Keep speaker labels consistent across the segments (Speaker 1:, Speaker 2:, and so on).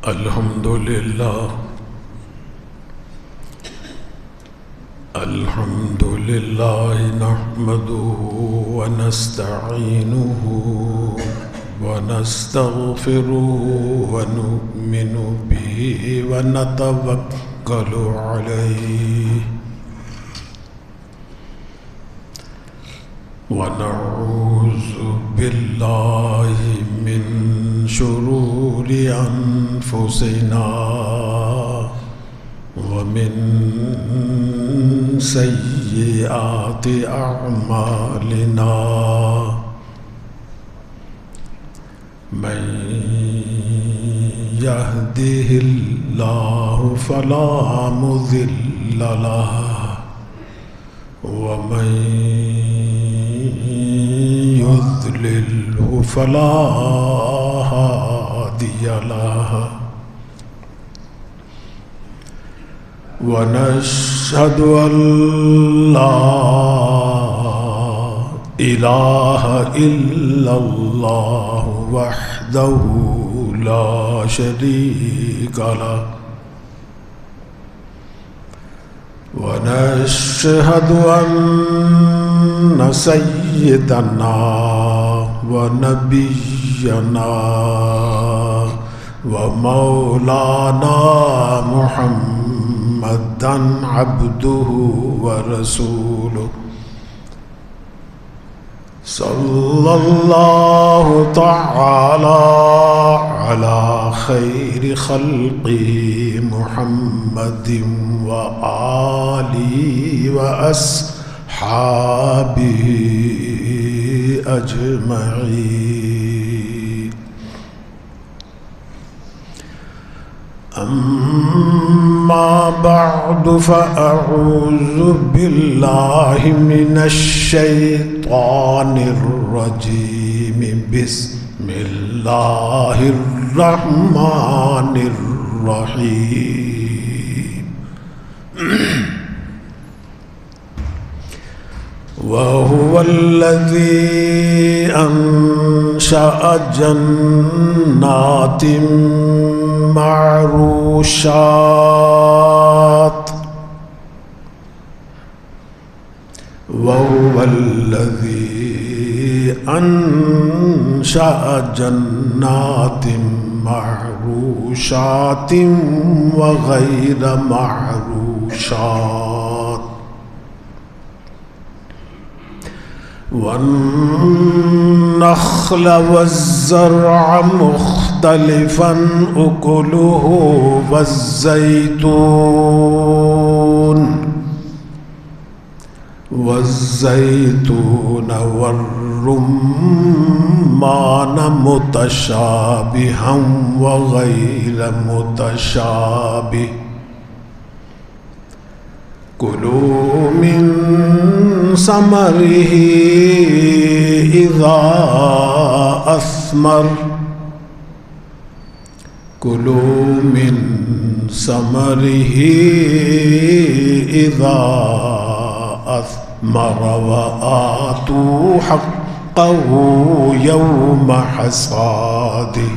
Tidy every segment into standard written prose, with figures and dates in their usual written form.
Speaker 1: الحمد لله نحمده ونستعينه ونستغفره ونؤمن به ونتوكل عليه ونعوذ بالله من شرور أنفسنا ومن سيئات أعمالنا من يهده الله فلا مضل له ومن يضلله فلا هادي له ونشهد أن لا إله إلا الله وحده لا شريك له ونشهد أن سيدنا ونبينا ومولانا محمدًا عبده ورسوله صلى الله تعالى على خير خلقه محمد وآله وأصحابه أجمعين. أما بعد فأعوذ بالله من الشيطان الرجيم. بسم الله الرحمن الرحيم. وهو الذي أنشأ جنات معروشات وهو الذي أنشأ جنات معروشات وغير معروشات والنخل والزرع مختلفا أكله والزيتون والرمان متشابها وغير متشابه. كلوا من ثمره إذا أثمر كلوا من ثمره إذا أثمر وآتوا حقه يوم حصاده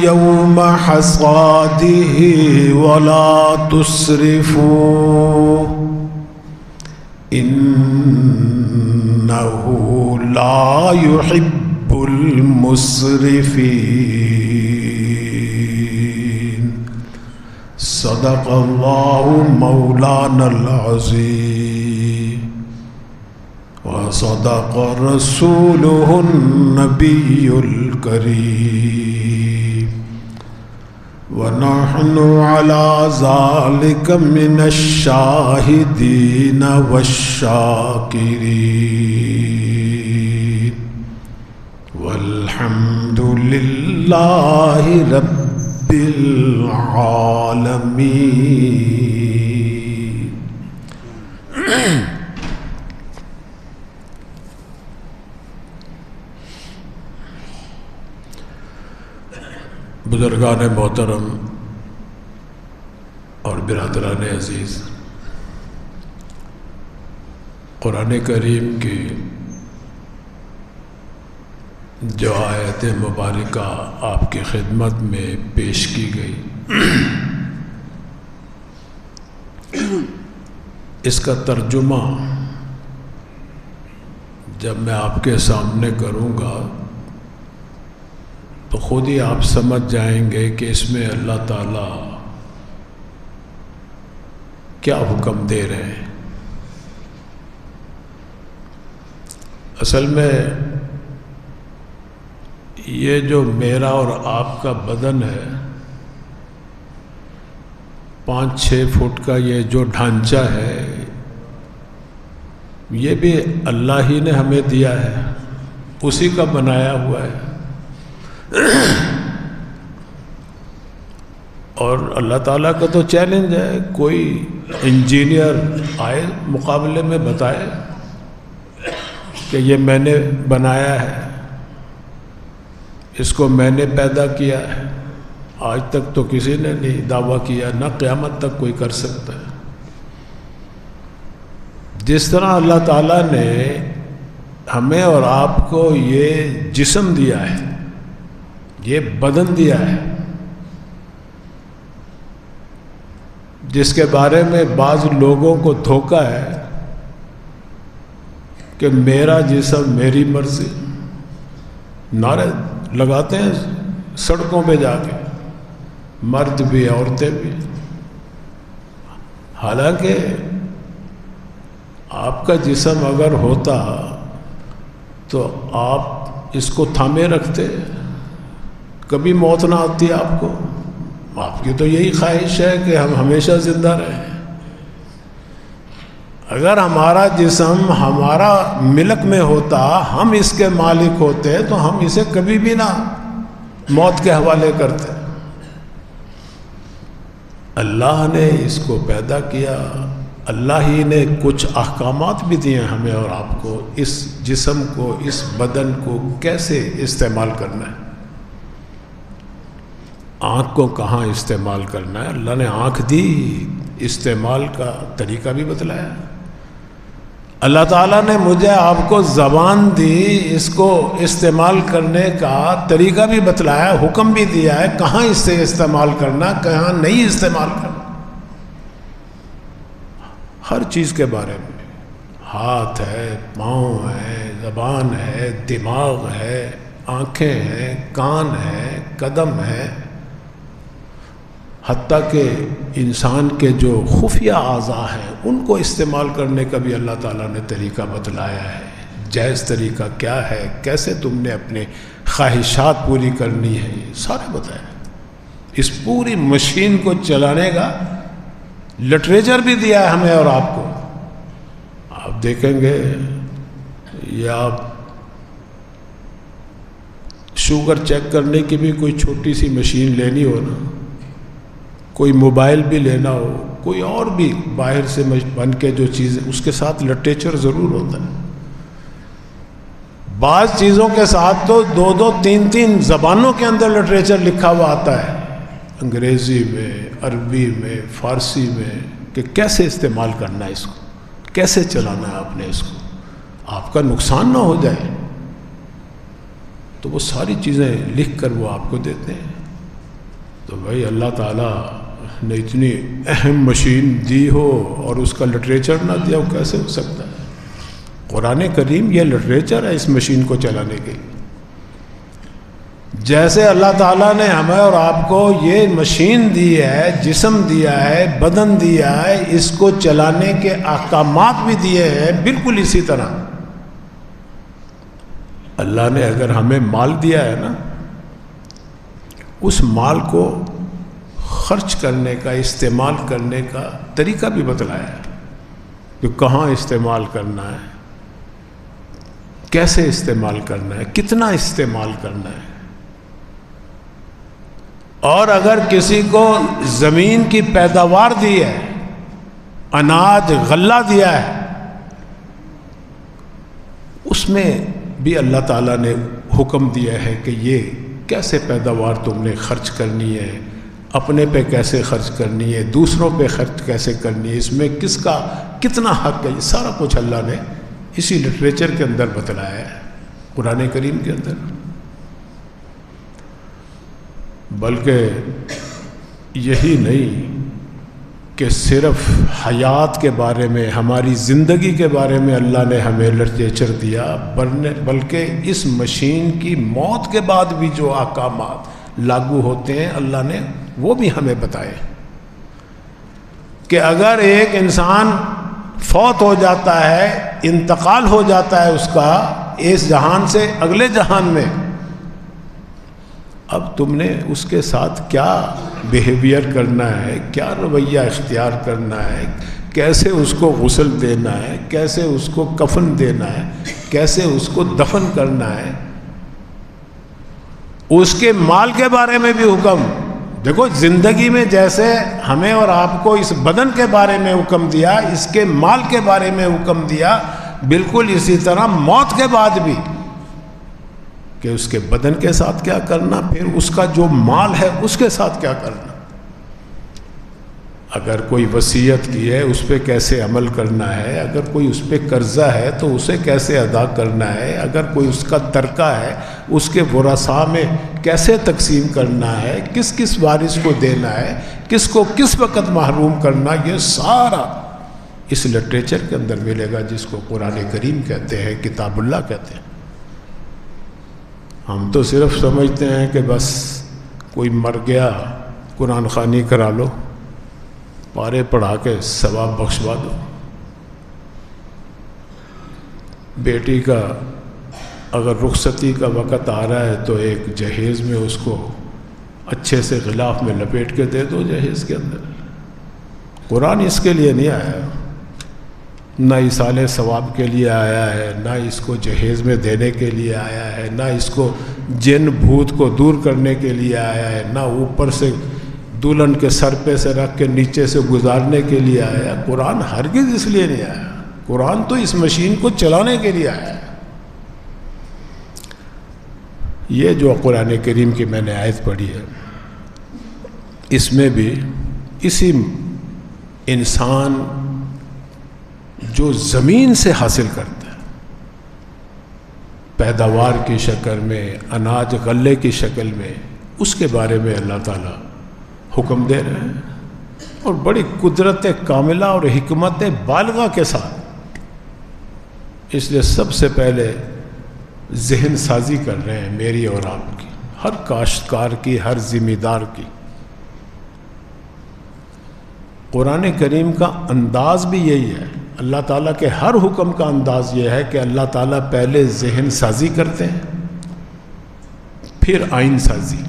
Speaker 1: يوم حصاده ولا تسرفوا إنه لا يحب المسرفين. صدق الله مولانا العظيم وصدق رسوله النبي الكريم ونحن على ذلك من الشاهدين والشاكرين والحمد لله رب العالمين. بزرگان محترم اور برادران عزیز، قرآن کریم کی جو آیت مبارکہ آپ کی خدمت میں پیش کی گئی، اس کا ترجمہ جب میں آپ کے سامنے کروں گا تو خود ہی آپ سمجھ جائیں گے کہ اس میں اللہ تعالیٰ کیا حکم دے رہے ہیں۔ اصل میں یہ جو میرا اور آپ کا بدن ہے، 5-6 فٹ کا یہ جو ڈھانچہ ہے، یہ بھی اللہ ہی نے ہمیں دیا ہے، اسی کا بنایا ہوا ہے۔ اور اللہ تعالیٰ کا تو چیلنج ہے، کوئی انجینئر آئے مقابلے میں بتائے کہ یہ میں نے بنایا ہے، اس کو میں نے پیدا کیا ہے۔ آج تک تو کسی نے نہیں دعویٰ کیا، نہ قیامت تک کوئی کر سکتا ہے۔ جس طرح اللہ تعالیٰ نے ہمیں اور آپ کو یہ جسم دیا ہے، یہ بدن دیا ہے، جس کے بارے میں بعض لوگوں کو دھوکہ ہے کہ میرا جسم میری مرضی، نعرے لگاتے ہیں سڑکوں پہ جا کے، مرد بھی عورتیں بھی۔ حالانکہ آپ کا جسم اگر ہوتا تو آپ اس کو تھامے رکھتے، کبھی موت نہ آتی آپ کو۔ آپ کی تو یہی خواہش ہے کہ ہم ہمیشہ زندہ رہیں۔ اگر ہمارا جسم ہمارا ملک میں ہوتا، ہم اس کے مالک ہوتے تو ہم اسے کبھی بھی نہ موت کے حوالے کرتے۔ اللہ نے اس کو پیدا کیا، اللہ ہی نے کچھ احکامات بھی دیے ہمیں اور آپ کو، اس جسم کو، اس بدن کو کیسے استعمال کرنا ہے۔ آنکھ کو کہاں استعمال کرنا ہے، اللہ نے آنکھ دی، استعمال کا طریقہ بھی بتلایا۔ اللہ تعالیٰ نے مجھے آپ کو زبان دی، اس کو استعمال کرنے کا طریقہ بھی بتلایا، حکم بھی دیا ہے کہاں اس سے استعمال کرنا، کہاں نہیں استعمال کرنا، ہر چیز کے بارے میں۔ ہاتھ ہے، پاؤں ہے، زبان ہے، دماغ ہے، آنکھیں ہیں، کان ہے، قدم ہے، حتیٰ کہ انسان کے جو خفیہ اعضاء ہیں ان کو استعمال کرنے کا بھی اللہ تعالیٰ نے طریقہ بتلایا ہے۔ جائز طریقہ کیا ہے، کیسے تم نے اپنے خواہشات پوری کرنی ہے، یہ سارے بتایا۔ اس پوری مشین کو چلانے کا لٹریچر بھی دیا ہے ہمیں اور آپ کو۔ آپ دیکھیں گے یا آپ شوگر چیک کرنے کی بھی کوئی چھوٹی سی مشین لینی ہو نا، کوئی موبائل بھی لینا ہو، کوئی اور بھی باہر سے بن کے جو چیزیں، اس کے ساتھ لٹریچر ضرور ہوتا ہے۔ بعض چیزوں کے ساتھ تو 2-2 3-3 زبانوں کے اندر لٹریچر لکھا ہوا آتا ہے، انگریزی میں، عربی میں، فارسی میں، کہ کیسے استعمال کرنا ہے اس کو، کیسے چلانا ہے آپ نے اس کو، آپ کا نقصان نہ ہو جائے۔ تو وہ ساری چیزیں لکھ کر وہ آپ کو دیتے ہیں۔ تو بھائی اللہ تعالیٰ نے اتنی اہم مشین دی ہو اور اس کا لٹریچر نہ دیا ہو، کیسے ہو سکتا ہے؟ قرآن کریم یہ لٹریچر ہے اس مشین کو چلانے کے لیے۔ جیسے اللہ تعالیٰ نے ہمیں اور آپ کو یہ مشین دی ہے، جسم دیا ہے، بدن دیا ہے، اس کو چلانے کے احکامات بھی دیے ہیں، بالکل اسی طرح اللہ نے اگر ہمیں مال دیا ہے نا، اس مال کو خرچ کرنے کا، استعمال کرنے کا طریقہ بھی بتلایا ہے کہ کہاں استعمال کرنا ہے، کیسے استعمال کرنا ہے، کتنا استعمال کرنا ہے۔ اور اگر کسی کو زمین کی پیداوار دی ہے، اناج غلہ دیا ہے، اس میں بھی اللہ تعالیٰ نے حکم دیا ہے کہ یہ کیسے پیداوار تم نے خرچ کرنی ہے، اپنے پہ کیسے خرچ کرنی ہے، دوسروں پہ خرچ کیسے کرنی ہے، اس میں کس کا کتنا حق ہے، یہ سارا کچھ اللہ نے اسی لٹریچر کے اندر بتلایا ہے، قرآن کریم کے اندر۔ بلکہ یہی نہیں کہ صرف حیات کے بارے میں، ہماری زندگی کے بارے میں اللہ نے ہمیں لٹریچر دیا، بلکہ اس مشین کی موت کے بعد بھی جو احکامات لاگو ہوتے ہیں اللہ نے وہ بھی ہمیں بتائے کہ اگر ایک انسان فوت ہو جاتا ہے، انتقال ہو جاتا ہے اس کا اس جہان سے اگلے جہان میں، اب تم نے اس کے ساتھ کیا بیہیویئر کرنا ہے، کیا رویہ اختیار کرنا ہے، کیسے اس کو غسل دینا ہے، کیسے اس کو کفن دینا ہے، کیسے اس کو دفن کرنا ہے، اس کے مال کے بارے میں بھی حکم. دیکھو زندگی میں جیسے ہمیں اور آپ کو اس بدن کے بارے میں حکم دیا، اس کے مال کے بارے میں حکم دیا، بالکل اسی طرح موت کے بعد بھی کہ اس کے بدن کے ساتھ کیا کرنا، پھر اس کا جو مال ہے اس کے ساتھ کیا کرنا. اگر کوئی وصیت کی ہے اس پہ کیسے عمل کرنا ہے، اگر کوئی اس پہ قرضہ ہے تو اسے کیسے ادا کرنا ہے، اگر کوئی اس کا ترکہ ہے اس کے ورثاء میں کیسے تقسیم کرنا ہے، کس کس وارث کو دینا ہے، کس کو کس وقت محروم کرنا، یہ سارا اس لٹریچر کے اندر ملے گا جس کو قرآن کریم کہتے ہیں، کتاب اللہ کہتے ہیں. ہم تو صرف سمجھتے ہیں کہ بس کوئی مر گیا قرآن خوانی کرا لو، پارے پڑھا کے ثواب بخشوا دو. بیٹی کا اگر رخصتی کا وقت آ رہا ہے تو ایک جہیز میں اس کو اچھے سے غلاف میں لپیٹ کے دے دو جہیز کے اندر. قرآن اس کے لیے نہیں آیا، نہ ایصال ثواب کے لیے آیا ہے، نہ اس کو جہیز میں دینے کے لیے آیا ہے، نہ اس کو جن بھوت کو دور کرنے کے لیے آیا ہے، نہ اوپر سے دلہن کے سر پہ سے رکھ کے نیچے سے گزارنے کے لیے آیا. قرآن ہرگز اس لیے نہیں آیا. قرآن تو اس مشین کو چلانے کے لیے آیا ہے. یہ جو قرآن کریم کی میں نے آیت پڑھی ہے اس میں بھی اسی انسان جو زمین سے حاصل کرتا ہے پیداوار کی شکل میں، اناج غلے کی شکل میں، اس کے بارے میں اللہ تعالیٰ حکم دے رہے ہیں اور بڑی قدرت کاملہ اور حکمت بالغہ کے ساتھ. اس لیے سب سے پہلے ذہن سازی کر رہے ہیں میری اور آپ کی، ہر کاشتکار کی، ہر ذمہ دار کی. قرآن کریم کا انداز بھی یہی ہے. اللہ تعالیٰ کے ہر حکم کا انداز یہ ہے کہ اللہ تعالیٰ پہلے ذہن سازی کرتے ہیں، پھر آئین سازی،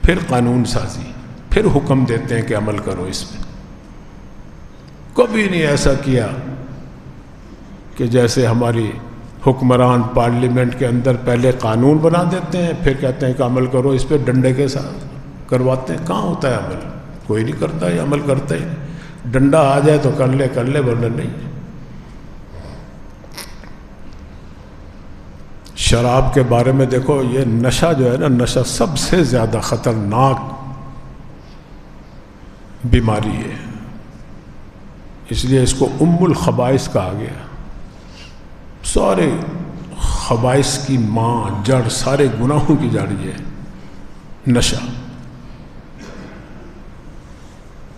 Speaker 1: پھر قانون سازی، پھر حکم دیتے ہیں کہ عمل کرو اس میں. کبھی نہیں ایسا کیا کہ جیسے ہماری حکمران پارلیمنٹ کے اندر پہلے قانون بنا دیتے ہیں پھر کہتے ہیں کہ عمل کرو اس پہ، ڈنڈے کے ساتھ کرواتے ہیں. کہاں ہوتا ہے عمل؟ کوئی نہیں کرتا ہے، عمل کرتا ہی نہیں. ڈنڈا آ جائے تو کر لے ورنہ نہیں. شراب کے بارے میں دیکھو، یہ نشہ جو ہے نا، نشہ سب سے زیادہ خطرناک بیماری ہے. اس لیے اس کو ام الخبائث کہا گیا. سارے خبائث کی ماں، جڑ، سارے گناہوں کی جڑ یہ ہے نشہ.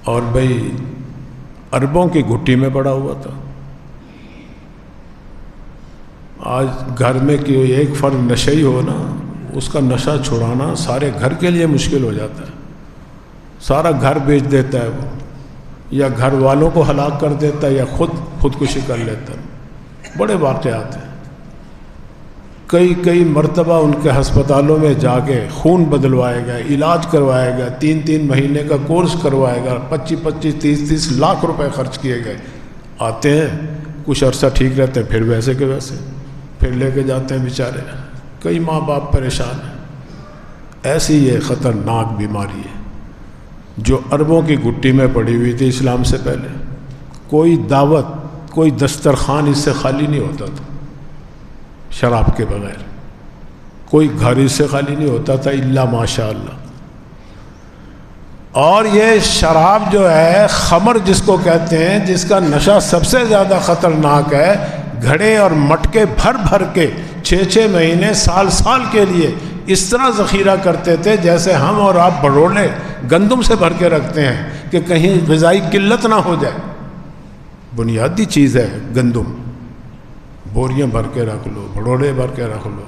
Speaker 1: اور بھائی اربوں کی گھٹی میں پڑا ہوا تھا. آج گھر میں کوئی ایک فرد نشئی ہو نا، اس کا نشہ چھڑانا سارے گھر کے لیے مشکل ہو جاتا ہے. سارا گھر بیچ دیتا ہے وہ، یا گھر والوں کو ہلاک کر دیتا ہے، یا خودکشی کر لیتا ہے. بڑے واقعات ہیں. کئی مرتبہ ان کے ہسپتالوں میں جا کے خون بدلوائے گا، علاج کروائے گا، 3 مہینے کا کورس کروائے گا، 25 30 لاکھ روپے خرچ کیے گئے. آتے ہیں کچھ عرصہ ٹھیک رہتے ہیں، پھر ویسے کے ویسے پھر لے کے جاتے ہیں بیچارے. کئی ماں باپ پریشان ہیں. ایسی یہ خطرناک بیماری ہے جو اربوں کی گھٹی میں پڑی ہوئی تھی اسلام سے پہلے. کوئی دعوت، کوئی دسترخوان اس سے خالی نہیں ہوتا تھا شراب کے بغیر. کوئی گھر اس سے خالی نہیں ہوتا تھا الا ماشاء اللہ. اور یہ شراب جو ہے، خمر جس کو کہتے ہیں، جس کا نشہ سب سے زیادہ خطرناک ہے، گھڑے اور مٹکے بھر کے 6 مہینے سال کے لیے اس طرح ذخیرہ کرتے تھے جیسے ہم اور آپ بڑوڑے گندم سے بھر کے رکھتے ہیں کہ کہیں غذائی قلت نہ ہو جائے. بنیادی چیز ہے گندم، بوریاں بھر کے رکھ لو، بھڑوڑے بھر کے رکھ لو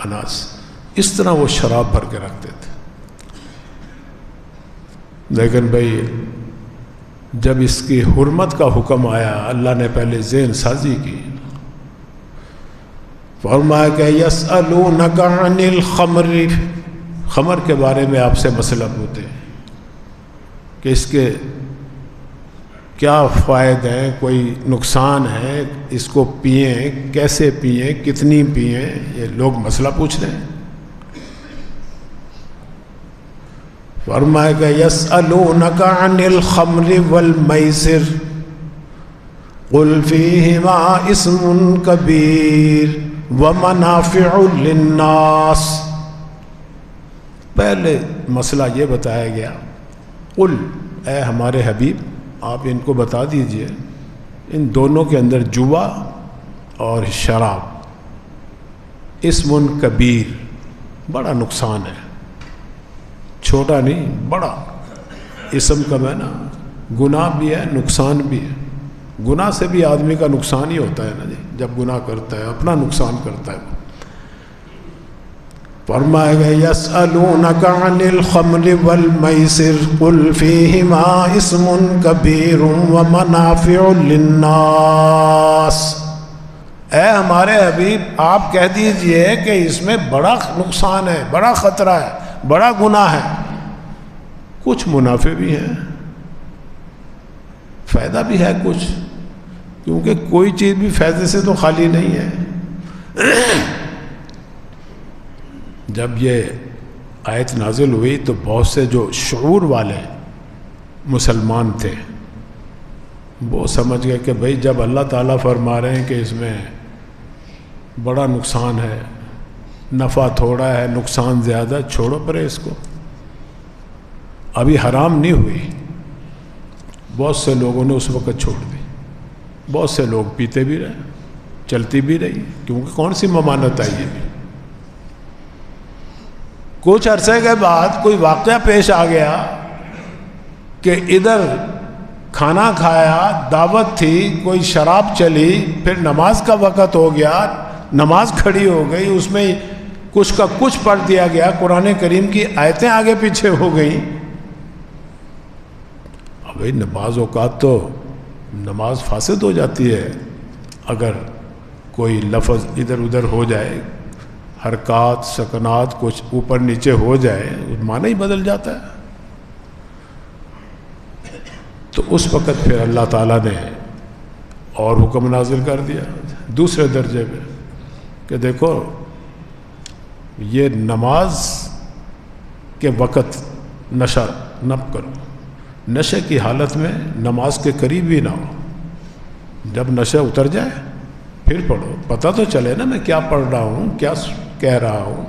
Speaker 1: اناج. اس طرح وہ شراب بھر کے رکھتے تھے. لیکن بھائی جب اس کی حرمت کا حکم آیا، اللہ نے پہلے ذہن سازی کی. فرمایا کہ یسألونک عن الخمر، خمر کے بارے میں آپ سے مسئلہ پوچھتے ہیں کہ اس کے کیا فائدے ہیں، کوئی نقصان ہے، اس کو پئیں کیسے پئیں، کتنی پئیں، یہ لوگ مسئلہ پوچھ رہے ہیں. فرمایا کہ یسألونک عن الخمر والمیسر قل فیہما اسم کبیر ومنافع للناس. پہلے مسئلہ یہ بتایا گیا، قل اے ہمارے حبیب آپ ان کو بتا دیجئے ان دونوں کے اندر جوا اور شراب اسم کبیر، بڑا نقصان ہے، چھوٹا نہیں بڑا. اسم کا ہے نا، گناہ بھی ہے نقصان بھی ہے. گناہ سے بھی آدمی کا نقصان ہی ہوتا ہے نا جی، جب گناہ کرتا ہے اپنا نقصان کرتا ہے. فرمائے گا یسألونک عن الخمر والمیسر قل فیہما اسم کبیر ومنافع للناس. اے ہمارے حبیب آپ کہہ دیجئے کہ اس میں بڑا نقصان ہے، بڑا خطرہ ہے، بڑا گناہ ہے، کچھ منافع بھی ہیں، فائدہ بھی ہے کچھ، کیونکہ کوئی چیز بھی فائدے سے تو خالی نہیں ہے. جب یہ آیت نازل ہوئی تو بہت سے جو شعور والے مسلمان تھے وہ سمجھ گئے کہ بھئی جب اللہ تعالیٰ فرما رہے ہیں کہ اس میں بڑا نقصان ہے، نفع تھوڑا ہے نقصان زیادہ، چھوڑو پرے اس کو، ابھی حرام نہیں ہوئی. بہت سے لوگوں نے اس وقت چھوڑ دی، بہت سے لوگ پیتے بھی رہے، چلتی بھی رہی، کیونکہ کون سی ممانت آئی ہے. کچھ عرصے کے بعد کوئی واقعہ پیش آ گیا کہ ادھر کھانا کھایا، دعوت تھی، کوئی شراب چلی، پھر نماز کا وقت ہو گیا، نماز کھڑی ہو گئی، اس میں کچھ کا کچھ پڑھ دیا گیا، قرآن کریم کی آیتیں آگے پیچھے ہو گئیں. اب بھائی بعض اوقات تو نماز فاسد ہو جاتی ہے اگر کوئی لفظ ادھر ادھر ہو جائے، حرکات سکنات کچھ اوپر نیچے ہو جائے، معنی ہی بدل جاتا ہے. تو اس وقت پھر اللہ تعالیٰ نے اور حکم نازل کر دیا دوسرے درجے میں کہ دیکھو یہ نماز کے وقت نشہ نہ کرو، نشے کی حالت میں نماز کے قریب بھی نہ ہو. جب نشہ اتر جائے پھر پڑھو، پتہ تو چلے نا میں کیا پڑھ رہا ہوں، کیا کہہ رہا ہوں.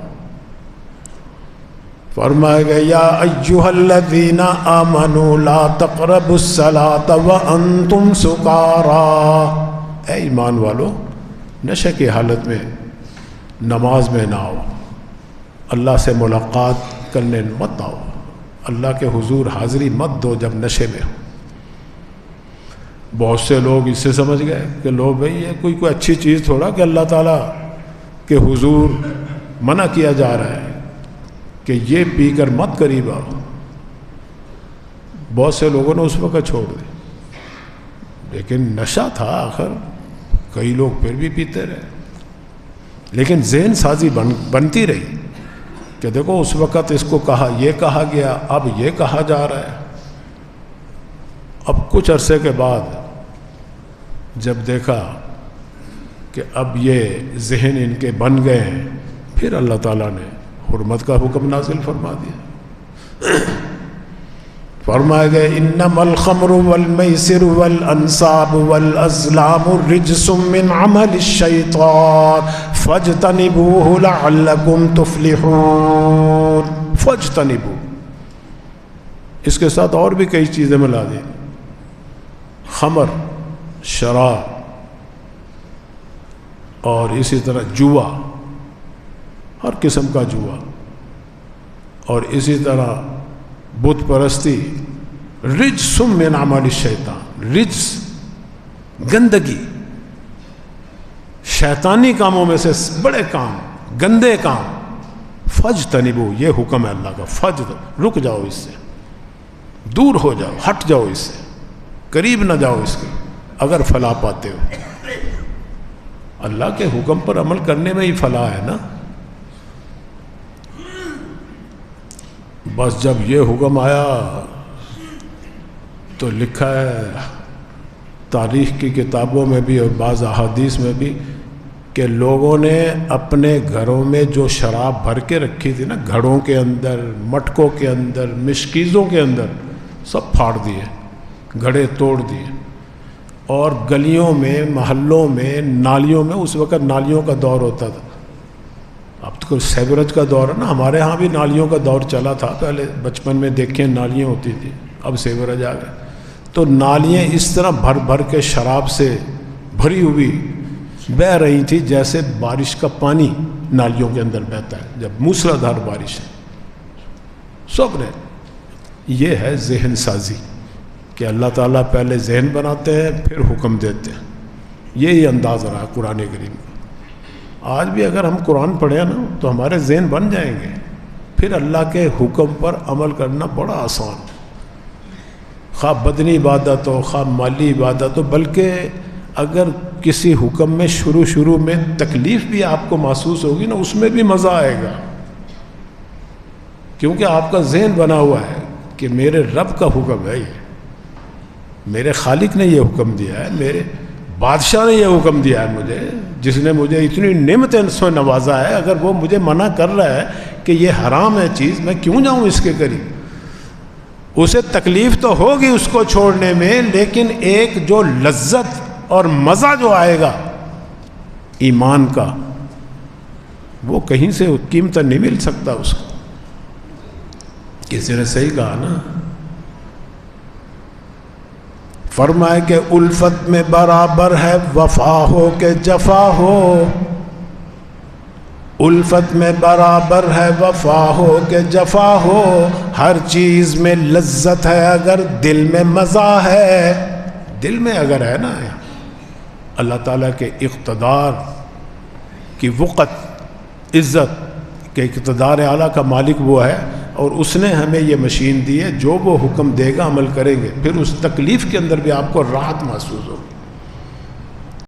Speaker 1: فرمایا گیا یا ایھا الذین آمنوا لا تقربوا الصلاۃ وانتم سکارا، اے ایمان والو نشے کی حالت میں نماز میں نہ آؤ، اللہ سے ملاقات کرنے مت آؤ، اللہ کے حضور حاضری مت دو جب نشے میں ہو. بہت سے لوگ اس سے سمجھ گئے کہ لو بھئی یہ کوئی اچھی چیز تھوڑا کہ اللہ تعالیٰ کے حضور منع کیا جا رہا ہے کہ یہ پی کر مت قریب آؤ. بہت سے لوگوں نے اس وقت چھوڑ دی، لیکن نشہ تھا آخر، کئی لوگ پھر بھی پیتے رہے. لیکن ذہن سازی بنتی رہی کہ دیکھو اس وقت اس کو یہ کہا گیا، اب یہ کہا جا رہا ہے. اب کچھ عرصے کے بعد جب دیکھا کہ اب یہ ذہن ان کے بن گئے ہیں، پھر اللہ تعالیٰ نے حرمت کا حکم نازل فرما دیا. فرمایا گیا انما الخمر والمیسر والانصاب والازلام رجس من عمل الشیطان فاجتنبوه لعلکم تفلحون. فاجتنبو، اس کے ساتھ اور بھی کئی چیزیں ملا دی، خمر، شراب اور اسی طرح جوا، ہر قسم کا جوا. اور اسی طرح بت پرستی رجس من عمل الشیطان، رجس گندگی، شیطانی کاموں میں سے بڑے کام، گندے کام. فجتنبو، یہ حکم ہے اللہ کا، رک جاؤ اس سے، دور ہو جاؤ، ہٹ جاؤ اس سے، قریب نہ جاؤ اس کے اگر فلاح پاتے ہو. اللہ کے حکم پر عمل کرنے میں ہی فلاح ہے نا. بس جب یہ حکم آیا تو لکھا ہے تاریخ کی کتابوں میں بھی اور بعض احادیث میں بھی کہ لوگوں نے اپنے گھروں میں جو شراب بھر کے رکھی تھی نا، گھڑوں کے اندر، مٹکوں کے اندر، مشکیزوں کے اندر، سب پھاڑ دیے، گھڑے توڑ دیے. اور گلیوں میں، محلوں میں، نالیوں میں، اس وقت نالیوں کا دور ہوتا تھا. اب تو سیورج کا دور ہے نا، ہمارے ہاں بھی نالیوں کا دور چلا تھا پہلے، بچپن میں دیکھیں نالیاں ہوتی تھی، اب سیورج آ گئے. تو نالیاں اس طرح بھر بھر کے شراب سے بھری ہوئی بہہ رہی تھی جیسے بارش کا پانی نالیوں کے اندر بہتا ہے جب موسلادھار بارش ہے. سب نے، یہ ہے ذہن سازی کہ اللہ تعالیٰ پہلے ذہن بناتے ہیں پھر حکم دیتے ہیں. یہی انداز رہا قرآن کریم کا. آج بھی اگر ہم قرآن پڑھیں نا تو ہمارے ذہن بن جائیں گے، پھر اللہ کے حکم پر عمل کرنا بڑا آسان. خواہ بدنی عبادت ہو، خواہ مالی عبادت ہو، بلکہ اگر کسی حکم میں شروع میں تکلیف بھی آپ کو محسوس ہوگی نا، اس میں بھی مزہ آئے گا، کیونکہ آپ کا ذہن بنا ہوا ہے کہ میرے رب کا حکم ہے، یہ میرے خالق نے یہ حکم دیا ہے، میرے بادشاہ نے یہ حکم دیا ہے مجھے، جس نے مجھے اتنی نعمتیں سے نوازا ہے. اگر وہ مجھے منع کر رہا ہے کہ یہ حرام ہے چیز، میں کیوں جاؤں اس کے قریب؟ اسے تکلیف تو ہوگی اس کو چھوڑنے میں، لیکن ایک جو لذت اور مزہ جو آئے گا ایمان کا، وہ کہیں سے قیمت نہیں مل سکتا اس کو. کسی نے صحیح کہا نا، فرمائے کہ الفت میں برابر ہے وفا ہو کہ جفا ہو، الفت میں برابر ہے وفا ہو کہ جفا ہو، ہر چیز میں لذت ہے اگر دل میں مزہ ہے. دل میں اگر ہے نا، اللہ تعالیٰ کے اقتدار کی وقت، عزت کے اقتدار اعلیٰ کا مالک وہ ہے، اور اس نے ہمیں یہ مشین دی ہے، جو وہ حکم دے گا عمل کریں گے، پھر اس تکلیف کے اندر بھی آپ کو راحت محسوس ہوگی.